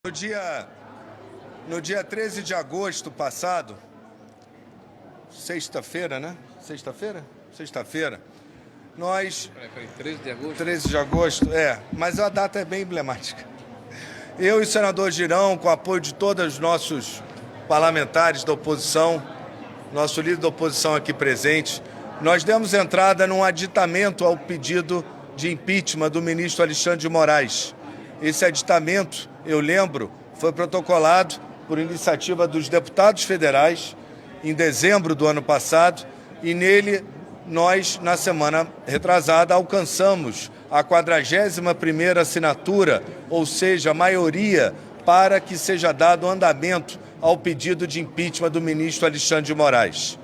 No dia 13 de agosto passado, sexta-feira, né? Sexta-feira, nós... Peraí, 13 de agosto? 13 de agosto, mas a data é bem emblemática. Eu e o senador Girão, com o apoio de todos os nossos parlamentares da oposição, nosso líder da oposição aqui presente, nós demos entrada num aditamento ao pedido de impeachment do ministro Alexandre de Moraes. Esse aditamento, eu lembro, foi protocolado por iniciativa dos deputados federais em dezembro do ano passado e nele nós, na semana retrasada, alcançamos a 41ª assinatura, ou seja, a maioria, para que seja dado andamento ao pedido de impeachment do ministro Alexandre de Moraes.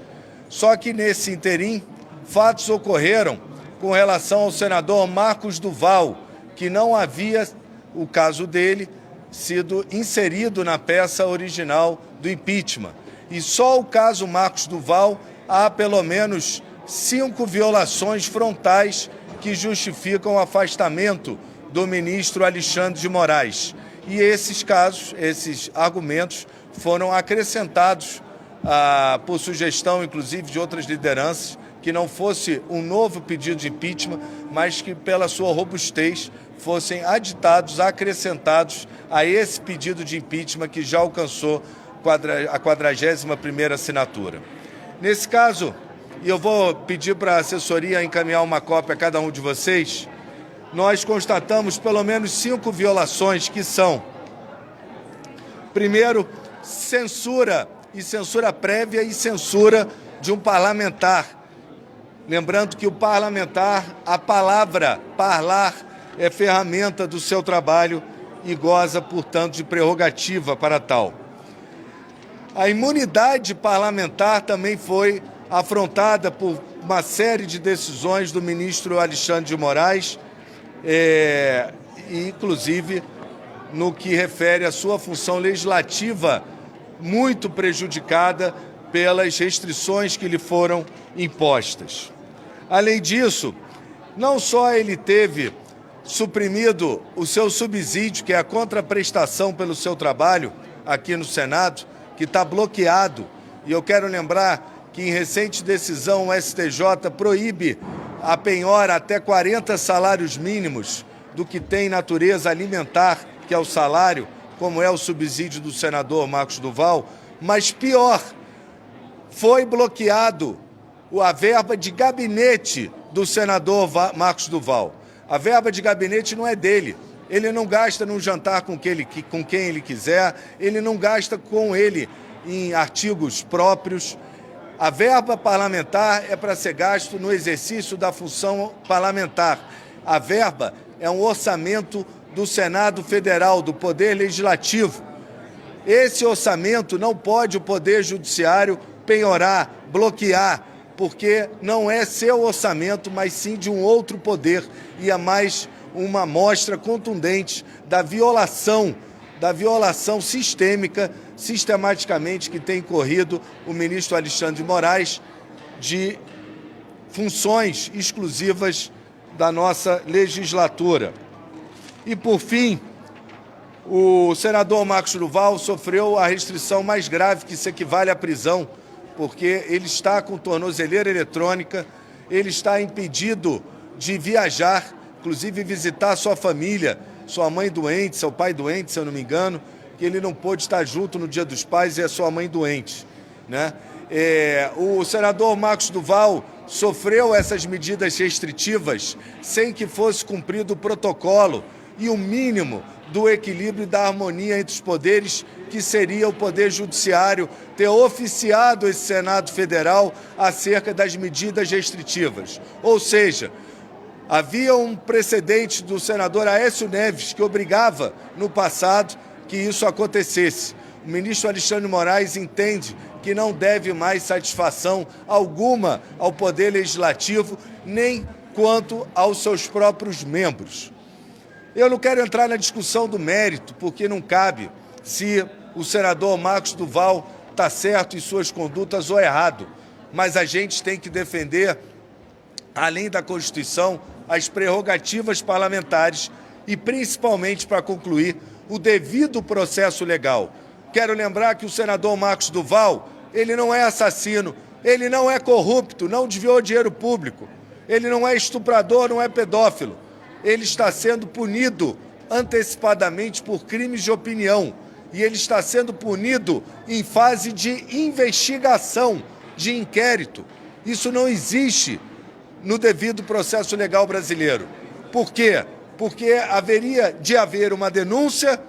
Só que nesse interim, fatos ocorreram com relação ao senador Marcos Duval, que não havia o caso dele sido inserido na peça original do impeachment. E só o caso Marcos Duval há pelo menos 5 violações frontais que justificam o afastamento do ministro Alexandre de Moraes. E esses casos, esses argumentos foram acrescentados por sugestão, inclusive, de outras lideranças, que não fosse um novo pedido de impeachment, mas que, pela sua robustez, fossem aditados, acrescentados a esse pedido de impeachment que já alcançou a 41ª assinatura. Nesse caso, e eu vou pedir para a assessoria encaminhar uma cópia a cada um de vocês, nós constatamos pelo menos 5 violações que são: primeiro, censura prévia e censura de um parlamentar. Lembrando que o parlamentar, a palavra parlar, é ferramenta do seu trabalho e goza, portanto, de prerrogativa para tal. A imunidade parlamentar também foi afrontada por uma série de decisões do ministro Alexandre de Moraes, inclusive no que refere à sua função legislativa, muito prejudicada pelas restrições que lhe foram impostas. Além disso, não só ele teve suprimido o seu subsídio, que é a contraprestação pelo seu trabalho aqui no Senado, que está bloqueado, e eu quero lembrar que em recente decisão o STJ proíbe a penhora até 40 salários mínimos do que tem natureza alimentar, que é o salário, como é o subsídio do senador Marcos Duval, mas pior, foi bloqueado a verba de gabinete do senador Marcos Duval. A verba de gabinete não é dele. Ele não gasta num jantar com quem ele quiser, ele não gasta com ele em artigos próprios. A verba parlamentar é para ser gasto no exercício da função parlamentar. A verba é um orçamento do Senado Federal, do Poder Legislativo. Esse orçamento não pode o Poder Judiciário penhorar, bloquear, porque não é seu orçamento, mas sim de um outro poder, e é mais uma amostra contundente da violação sistematicamente que tem corrido o ministro Alexandre de Moraes de funções exclusivas da nossa legislatura. E, por fim, o senador Marcos Duval sofreu a restrição mais grave, que se equivale à prisão, porque ele está com tornozeleira eletrônica, ele está impedido de viajar, inclusive visitar sua família, sua mãe doente, seu pai doente, se eu não me engano, que ele não pôde estar junto no Dia dos Pais e a sua mãe doente, né? O senador Marcos Duval sofreu essas medidas restritivas sem que fosse cumprido o protocolo e o mínimo do equilíbrio e da harmonia entre os poderes, que seria o Poder Judiciário ter oficiado esse Senado Federal acerca das medidas restritivas. Ou seja, havia um precedente do senador Aécio Neves que obrigava, no passado, que isso acontecesse. O ministro Alexandre de Moraes entende que não deve mais satisfação alguma ao Poder Legislativo, nem quanto aos seus próprios membros. Eu não quero entrar na discussão do mérito, porque não cabe se o senador Marcos Duval está certo em suas condutas ou errado, mas a gente tem que defender, além da Constituição, as prerrogativas parlamentares e, principalmente, para concluir, o devido processo legal. Quero lembrar que o senador Marcos Duval, ele não é assassino, ele não é corrupto, não desviou dinheiro público, ele não é estuprador, não é pedófilo. Ele está sendo punido antecipadamente por crimes de opinião e ele está sendo punido em fase de investigação, de inquérito. Isso não existe no devido processo legal brasileiro. Por quê? Porque haveria de haver uma denúncia,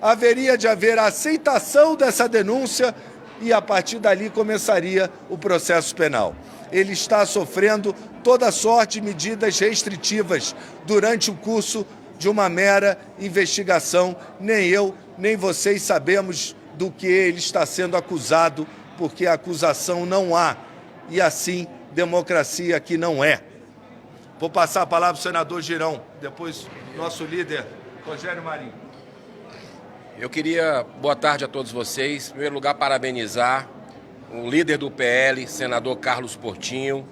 haveria de haver a aceitação dessa denúncia e, a partir dali, começaria o processo penal. Ele está sofrendo toda sorte de medidas restritivas durante o curso de uma mera investigação. Nem eu, nem vocês sabemos do que ele está sendo acusado, porque a acusação não há. E assim, democracia aqui não é. Vou passar a palavra ao senador Girão, depois nosso líder, Rogério Marinho. Eu queria, boa tarde a todos vocês. Em primeiro lugar, parabenizar o líder do PL, senador Carlos Portinho,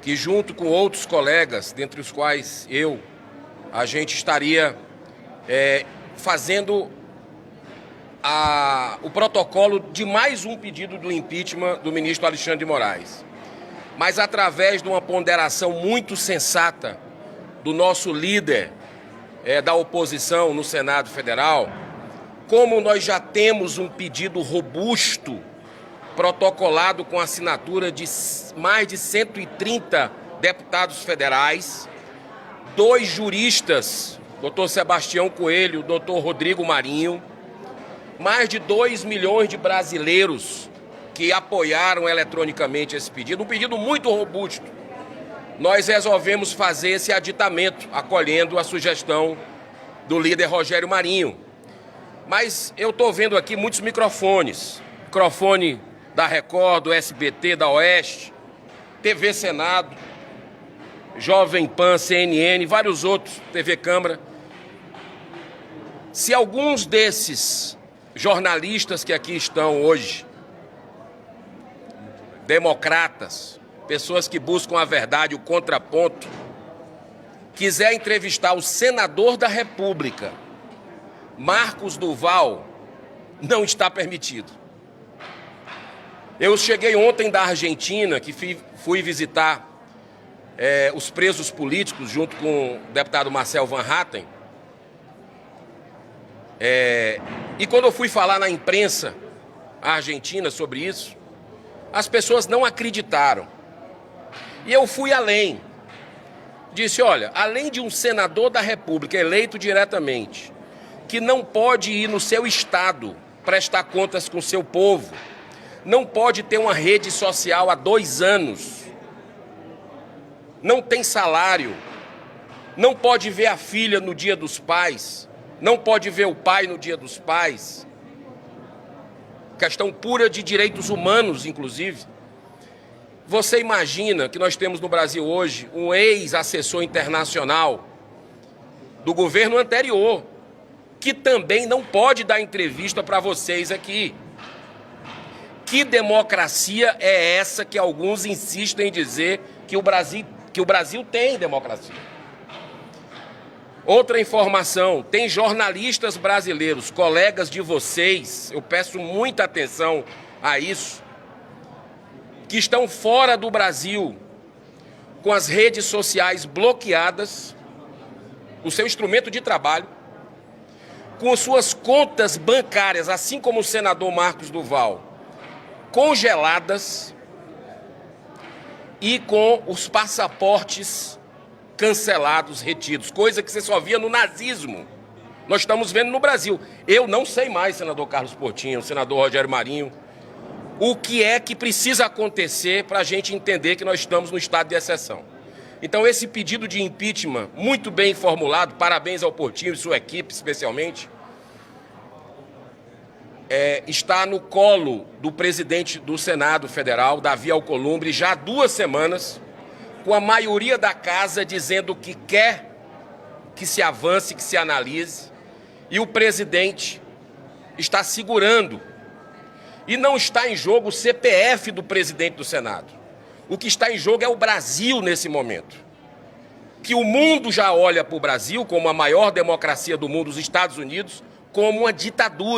que junto com outros colegas, dentre os quais a gente estaria fazendo o protocolo de mais um pedido do impeachment do ministro Alexandre de Moraes. Mas através de uma ponderação muito sensata do nosso líder da oposição no Senado Federal, como nós já temos um pedido robusto, protocolado com assinatura de mais de 130 deputados federais, 2 juristas, doutor Sebastião Coelho, doutor Rodrigo Marinho, mais de 2 milhões de brasileiros que apoiaram eletronicamente esse pedido, um pedido muito robusto. Nós resolvemos fazer esse aditamento, acolhendo a sugestão do líder Rogério Marinho. Mas eu estou vendo aqui muitos microfones, microfone da Record, do SBT, da Oeste, TV Senado, Jovem Pan, CNN, vários outros, TV Câmara. Se alguns desses jornalistas que aqui estão hoje, democratas, pessoas que buscam a verdade, o contraponto, quiser entrevistar o senador da República, Marcos Duval, não está permitido. Eu cheguei ontem da Argentina, que fui visitar os presos políticos junto com o deputado Marcel Van Hatten. E quando eu fui falar na imprensa argentina sobre isso, as pessoas não acreditaram. E eu fui além. Disse, olha, além de um senador da República eleito diretamente, que não pode ir no seu estado prestar contas com o seu povo, não pode ter uma rede social há 2 anos, não tem salário, não pode ver a filha no Dia dos Pais, não pode ver o pai no Dia dos Pais, questão pura de direitos humanos, inclusive. Você imagina que nós temos no Brasil hoje um ex-assessor internacional do governo anterior, que também não pode dar entrevista para vocês aqui. Que democracia é essa que alguns insistem em dizer que o Brasil tem democracia? Outra informação, tem jornalistas brasileiros, colegas de vocês, eu peço muita atenção a isso, que estão fora do Brasil, com as redes sociais bloqueadas, o seu instrumento de trabalho, com suas contas bancárias, assim como o senador Marcos Duval, congeladas e com os passaportes cancelados, retidos, coisa que você só via no nazismo. Nós estamos vendo no Brasil. Eu não sei mais, senador Carlos Portinho, senador Rogério Marinho, o que é que precisa acontecer para a gente entender que nós estamos no estado de exceção. Então, esse pedido de impeachment, muito bem formulado, parabéns ao Portinho e sua equipe, especialmente, está no colo do presidente do Senado Federal, Davi Alcolumbre, já há 2 semanas, com a maioria da casa dizendo que quer que se avance, que se analise, e o presidente está segurando. E não está em jogo o CPF do presidente do Senado. O que está em jogo é o Brasil nesse momento. Que o mundo já olha para o Brasil como a maior democracia do mundo, os Estados Unidos, como uma ditadura.